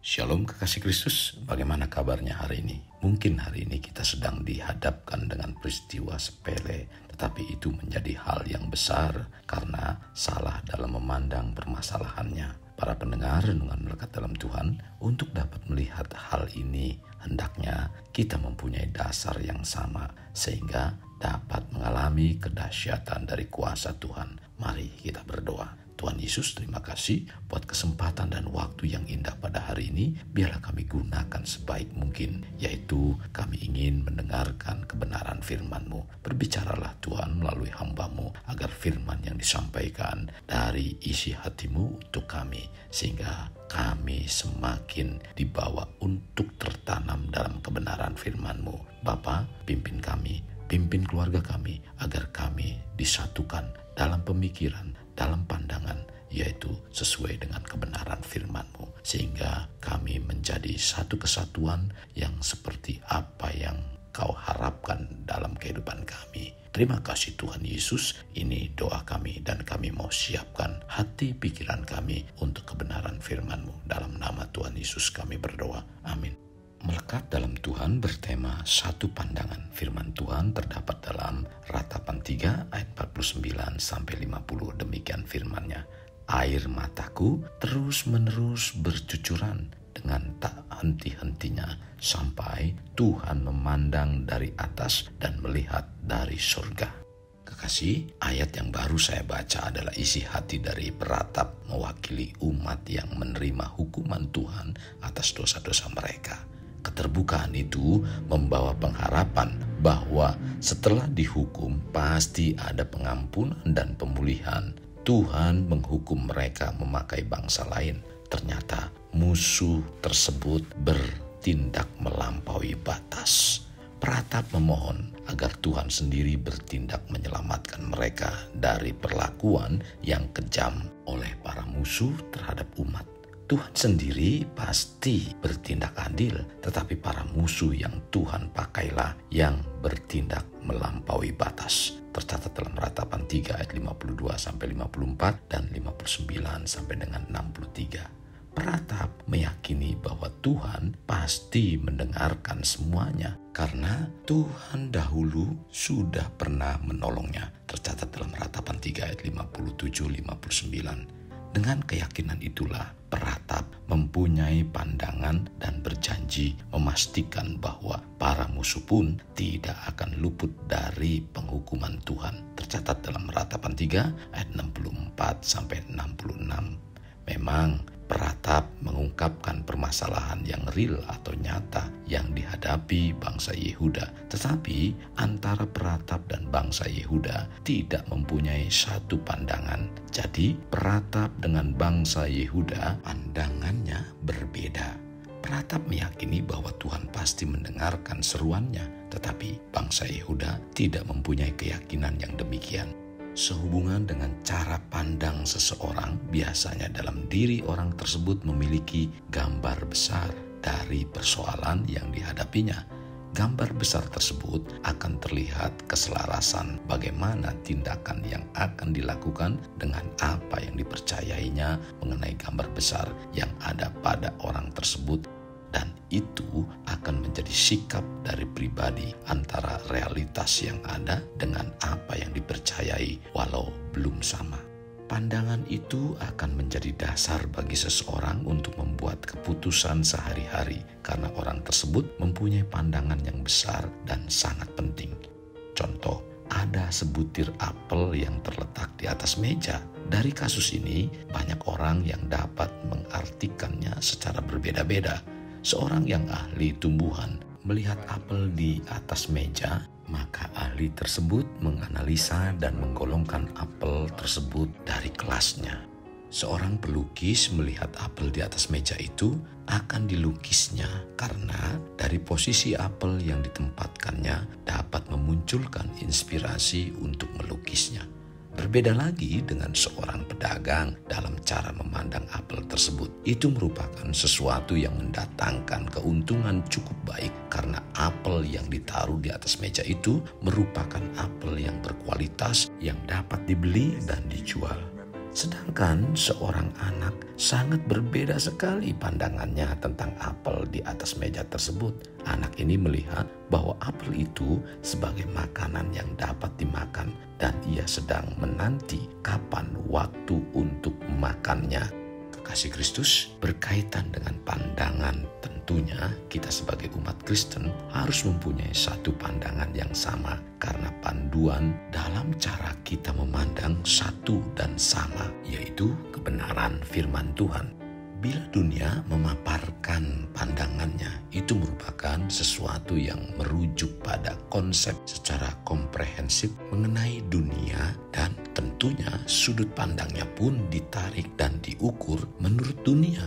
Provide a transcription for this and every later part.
Shalom kekasih Kristus, bagaimana kabarnya hari ini? Mungkin hari ini kita sedang dihadapkan dengan peristiwa sepele, tetapi itu menjadi hal yang besar karena salah dalam memandang permasalahannya. Para pendengar renungan melekat dalam Tuhan, untuk dapat melihat hal ini, hendaknya kita mempunyai dasar yang sama, sehingga dapat mengalami kedahsyatan dari kuasa Tuhan. Mari kita berdoa. Tuhan Yesus, terima kasih buat kesempatan dan waktu yang indah pada hari ini. Biarlah kami gunakan sebaik mungkin, yaitu kami ingin mendengarkan kebenaran firman-Mu. Berbicaralah Tuhan melalui hamba-Mu, agar firman yang disampaikan dari isi hati-Mu untuk kami, sehingga kami semakin dibawa untuk tertanam dalam kebenaran firman-Mu. Bapa, pimpin kami, pimpin keluarga kami, agar kami disatukan dalam pemikiran, dalam pandangan, yaitu sesuai dengan kebenaran firman-Mu, sehingga kami menjadi satu kesatuan yang seperti apa yang Kau harapkan dalam kehidupan kami. Terima kasih Tuhan Yesus, ini doa kami dan kami mau siapkan hati pikiran kami untuk kebenaran firman-Mu. Dalam nama Tuhan Yesus kami berdoa, amin. Melekat dalam Tuhan bertema satu pandangan. Firman Tuhan terdapat dalam Ratapan 3 ayat 49-50. Demikian firman-Nya. Air mataku terus-menerus bercucuran dengan tak henti-hentinya, sampai Tuhan memandang dari atas dan melihat dari surga. Kekasih, ayat yang baru saya baca adalah isi hati dari peratap mewakili umat yang menerima hukuman Tuhan atas dosa-dosa mereka. Keterbukaan itu membawa pengharapan bahwa setelah dihukum pasti ada pengampunan dan pemulihan. Tuhan menghukum mereka memakai bangsa lain. Ternyata musuh tersebut bertindak melampaui batas. Peratap memohon agar Tuhan sendiri bertindak menyelamatkan mereka dari perlakuan yang kejam oleh para musuh terhadap umat. Tuhan sendiri pasti bertindak adil, tetapi para musuh yang Tuhan pakailah yang bertindak melampaui batas. Tercatat dalam Ratapan 3 ayat 52-54 dan 59 sampai dengan 63. Peratap meyakini bahwa Tuhan pasti mendengarkan semuanya karena Tuhan dahulu sudah pernah menolongnya. Tercatat dalam Ratapan 3 ayat 57-59. Dengan keyakinan itulah peratap mempunyai pandangan dan berjanji memastikan bahwa para musuh pun tidak akan luput dari penghukuman Tuhan. Tercatat dalam Ratapan 3 ayat 64-66. Memang peratap mengungkapkan permasalahan yang real atau nyata yang dihadapi bangsa Yehuda. Tetapi antara peratap dan bangsa Yehuda tidak mempunyai satu pandangan. Jadi peratap dengan bangsa Yehuda pandangannya berbeda. Peratap meyakini bahwa Tuhan pasti mendengarkan seruannya. Tetapi bangsa Yehuda tidak mempunyai keyakinan yang demikian. Sehubungan dengan cara pandang seseorang, biasanya dalam diri orang tersebut memiliki gambar besar dari persoalan yang dihadapinya. Gambar besar tersebut akan terlihat keselarasan bagaimana tindakan yang akan dilakukan dengan apa yang dipercayainya mengenai gambar besar yang ada pada orang tersebut. Dan itu akan menjadi sikap dari pribadi antara realitas yang ada dengan apa yang dipercayai walau belum sama. Pandangan itu akan menjadi dasar bagi seseorang untuk membuat keputusan sehari-hari karena orang tersebut mempunyai pandangan yang besar dan sangat penting. Contoh, ada sebutir apel yang terletak di atas meja. Dari kasus ini, banyak orang yang dapat mengartikannya secara berbeda-beda. Seorang yang ahli tumbuhan melihat apel di atas meja, maka ahli tersebut menganalisa dan menggolongkan apel tersebut dari kelasnya. Seorang pelukis melihat apel di atas meja itu akan dilukisnya karena dari posisi apel yang ditempatkannya dapat memunculkan inspirasi untuk melukisnya. Berbeda lagi dengan seorang pedagang dalam cara memandang apel tersebut. Itu merupakan sesuatu yang mendatangkan keuntungan cukup baik karena apel yang ditaruh di atas meja itu merupakan apel yang berkualitas yang dapat dibeli dan dijual. Sedangkan seorang anak sangat berbeda sekali pandangannya tentang apel di atas meja tersebut. Anak ini melihat bahwa apel itu sebagai makanan yang dapat dimakan dan ia sedang menanti kapan waktu untuk makannya. Kekasih Kristus, berkaitan dengan pandangan, tentunya kita sebagai umat Kristen harus mempunyai satu pandangan yang sama karena panduan dalam cara kita memandang satu dan sama, yaitu kebenaran firman Tuhan. Bila dunia memaparkan pandangannya, itu merupakan sesuatu yang merujuk pada konsep secara komprehensif mengenai dunia, dan tentunya sudut pandangnya pun ditarik dan diukur menurut dunia.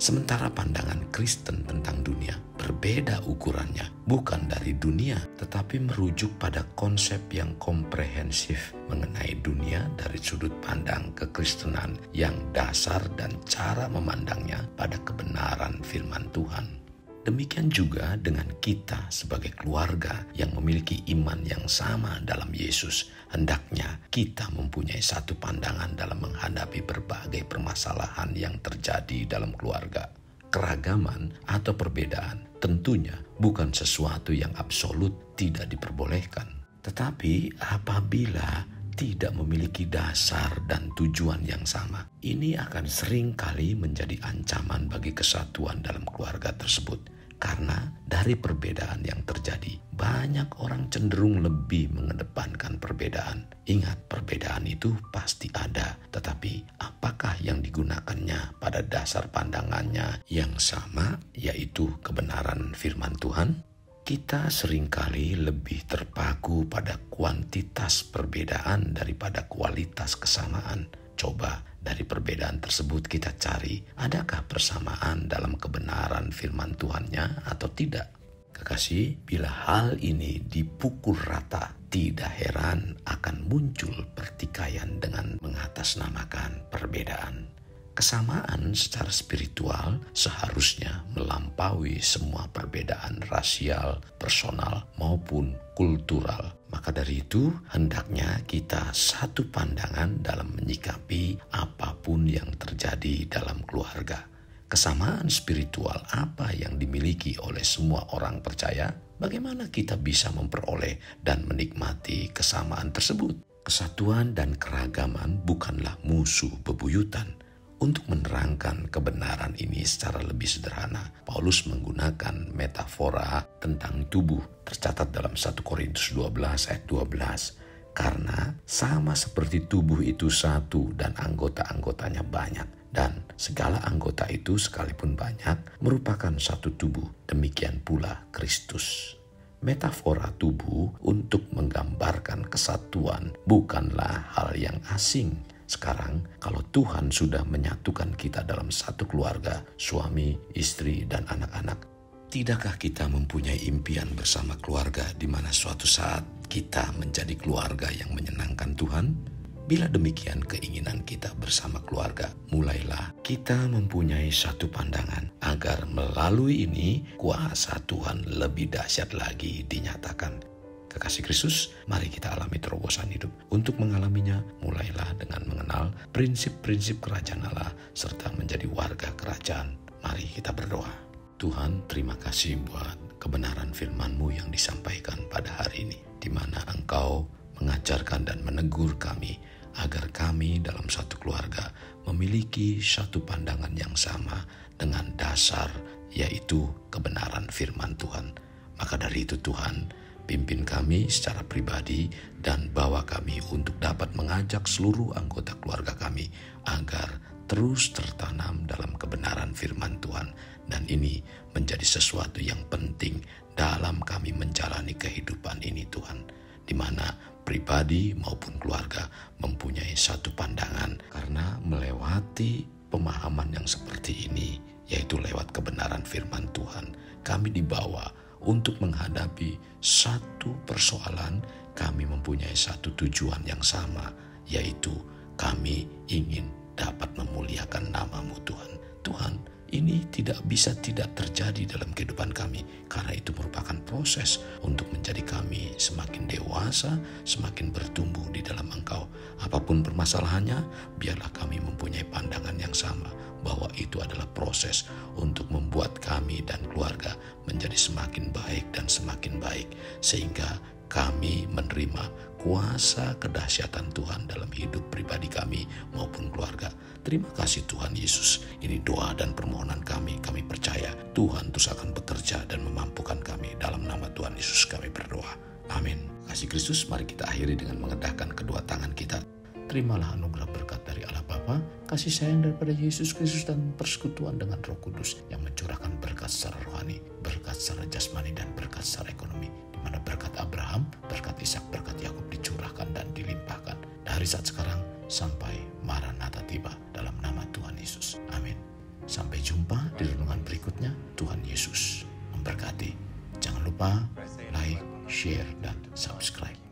Sementara pandangan Kristen tentang dunia berbeda ukurannya, bukan dari dunia, tetapi merujuk pada konsep yang komprehensif mengenai dunia dari sudut pandang kekristenan yang dasar dan cara memandangnya pada kebenaran firman Tuhan. Demikian juga dengan kita sebagai keluarga yang memiliki iman yang sama dalam Yesus. Hendaknya kita mempunyai satu pandangan dalam menghadapi berbagai permasalahan yang terjadi dalam keluarga. Keragaman atau perbedaan tentunya bukan sesuatu yang absolut tidak diperbolehkan. Tetapi apabila tidak memiliki dasar dan tujuan yang sama, ini akan sering kali menjadi ancaman bagi kesatuan dalam keluarga tersebut. Karena dari perbedaan yang terjadi, banyak orang cenderung lebih mengedepankan perbedaan. Ingat, perbedaan itu pasti ada, tetapi apakah yang digunakannya pada dasar pandangannya yang sama, yaitu kebenaran firman Tuhan? Kita seringkali lebih terpaku pada kuantitas perbedaan daripada kualitas kesamaan. Coba dari perbedaan tersebut kita cari, adakah persamaan dalam kebenaran firman Tuhannya atau tidak? Kekasih, bila hal ini dipukul rata, tidak heran akan muncul pertikaian dengan mengatasnamakan perbedaan. Kesamaan secara spiritual seharusnya melampaui semua perbedaan rasial, personal, maupun kultural. Maka dari itu, hendaknya kita satu pandangan dalam menyikapi apapun yang terjadi dalam keluarga. Kesamaan spiritual apa yang dimiliki oleh semua orang percaya? Bagaimana kita bisa memperoleh dan menikmati kesamaan tersebut? Kesatuan dan keragaman bukanlah musuh bebuyutan. Untuk menerangkan kebenaran ini secara lebih sederhana, Paulus menggunakan metafora tentang tubuh. Tercatat dalam 1 Korintus 12 ayat 12. Karena sama seperti tubuh itu satu dan anggota-anggotanya banyak, dan segala anggota itu sekalipun banyak merupakan satu tubuh, demikian pula Kristus. Metafora tubuh untuk menggambarkan kesatuan bukanlah hal yang asing. Sekarang, kalau Tuhan sudah menyatukan kita dalam satu keluarga, suami, istri, dan anak-anak, tidakkah kita mempunyai impian bersama keluarga di mana suatu saat kita menjadi keluarga yang menyenangkan Tuhan? Bila demikian keinginan kita bersama keluarga, mulailah kita mempunyai satu pandangan agar melalui ini kuasa Tuhan lebih dahsyat lagi dinyatakan. Kekasih Kristus, mari kita alami terobosan hidup. Untuk mengalaminya, mulailah dengan mengenal prinsip-prinsip kerajaan Allah serta menjadi warga kerajaan. Mari kita berdoa. Tuhan, terima kasih buat kebenaran firman-Mu yang disampaikan pada hari ini, di mana Engkau mengajarkan dan menegur kami agar kami dalam satu keluarga memiliki satu pandangan yang sama dengan dasar, yaitu kebenaran firman Tuhan. Maka dari itu Tuhan, pimpin kami secara pribadi dan bawa kami untuk dapat mengajak seluruh anggota keluarga kami agar terus tertanam dalam kebenaran firman Tuhan. Dan ini menjadi sesuatu yang penting dalam kami menjalani kehidupan ini Tuhan, di mana pribadi maupun keluarga mempunyai satu pandangan, karena melewati pemahaman yang seperti ini, yaitu lewat kebenaran firman Tuhan, kami dibawa untuk menghadapi satu persoalan. Kami mempunyai satu tujuan yang sama, yaitu kami ingin dapat memuliakan nama-Mu Tuhan. Tuhan, ini tidak bisa tidak terjadi dalam kehidupan kami, karena itu merupakan proses untuk menjadi kami semakin dewasa, semakin bertumbuh di dalam Engkau. Apapun permasalahannya, biarlah kami mempunyai pandangan yang sama, bahwa itu adalah proses untuk membuat kami dan keluarga menjadi semakin baik dan semakin baik, sehingga kami menerima kuasa kedahsyatan Tuhan dalam hidup pribadi kami maupun keluarga. Terima kasih Tuhan Yesus. Ini doa dan permohonan kami. Kami percaya Tuhan terus akan bekerja dan memampukan kami. Dalam nama Tuhan Yesus kami berdoa. Amin. Kasih Kristus, mari kita akhiri dengan mengedahkan kedua tangan kita. Terimalah anugerah berkat dari Allah Bapa, kasih sayang daripada Yesus Kristus, dan persekutuan dengan Roh Kudus yang mencurahkan berkat secara rohani, berkat secara jasmani, dan berkat secara ekonomi, di mana berkat Abraham, berkat Ishak, berkat Yakub dicurahkan dan dilimpahkan dari saat sekarang sampai Maranatha tiba, dalam nama Tuhan Yesus. Amin. Sampai jumpa di renungan berikutnya. Tuhan Yesus memberkati. Jangan lupa like, share, dan subscribe.